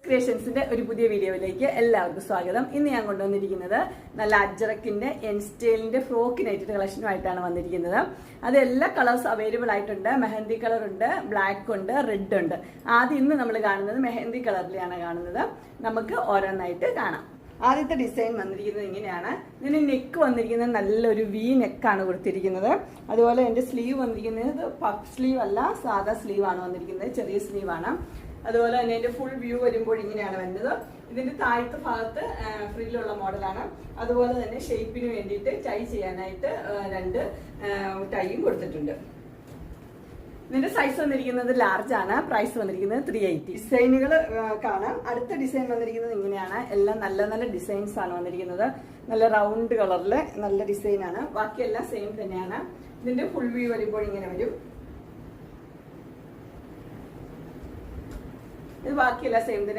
ക്രിയേഷൻസിന്റെ ഒരു പുതിയ വീഡിയോയിലേക്ക് എല്ലാവർക്കും സ്വാഗതം. ഇന്ന് ഞാൻ കൊണ്ടുവന്നിരിക്കുന്നത് നല്ല അജ്രക്കിന്റെ എൻ സ്റ്റൈലിന്റെ ഫ്രോക്ക് നൈറ്റ് കളക്ഷനുമായിട്ടാണ് വന്നിരിക്കുന്നത്. അത് എല്ലാ കളേഴ്സ് അവൈലബിൾ ആയിട്ടുണ്ട്. മെഹന്തി കളർ ഉണ്ട്, ബ്ലാക്ക് ഉണ്ട്, റെഡ് ഉണ്ട്. ആദ്യം ഇന്ന് നമ്മൾ കാണുന്നത് മെഹന്തി കളറിലാണ് കാണുന്നത്. നമുക്ക് ഓരോന്നായിട്ട് കാണാം. ആദ്യത്തെ ഡിസൈൻ വന്നിരിക്കുന്നത് ഇങ്ങനെയാണ്. ഇതിന് നെക്ക് വന്നിരിക്കുന്നത് നല്ലൊരു വി നെക്കാണ് കൊടുത്തിരിക്കുന്നത്. അതുപോലെ എൻ്റെ സ്ലീവ് വന്നിരിക്കുന്നത് പഫ് സ്ലീവ് അല്ല, സാധാ സ്ലീവ് ആണ് വന്നിരിക്കുന്നത്, ചെറിയ സ്ലീവ് ആണ്. അതുപോലെ തന്നെ എൻ്റെ ഫുൾ വ്യൂ വരുമ്പോൾ ഇങ്ങനെയാണ് വരുന്നത്. ഇതിന്റെ താഴത്തെ ഭാഗത്ത് ഫ്രില്ലുള്ള മോഡലാണ്. അതുപോലെ തന്നെ ഷേപ്പിന് വേണ്ടിയിട്ട് ടൈ ചെയ്യാനായിട്ട് രണ്ട് ടൈയും കൊടുത്തിട്ടുണ്ട്. ഇതിന്റെ സൈസ് വന്നിരിക്കുന്നത് ലാർജ് ആണ്. പ്രൈസ് വന്നിരിക്കുന്നത് 380. ഡിസൈനുകൾ കാണാം. അടുത്ത ഡിസൈൻ വന്നിരിക്കുന്നത് ഇങ്ങനെയാണ്. എല്ലാം നല്ല നല്ല ഡിസൈൻസ് ആണ് വന്നിരിക്കുന്നത്. നല്ല റൗണ്ട് കളറില് നല്ല ഡിസൈൻ ആണ്. ബാക്കിയെല്ലാം സെയിം തന്നെയാണ്. ഇതിന്റെ ഫുൾ വ്യൂ വരുമ്പോൾ ഇങ്ങനെ വരും. ഇത് ബാക്കിയെല്ലാം സെയിം തന്നെ.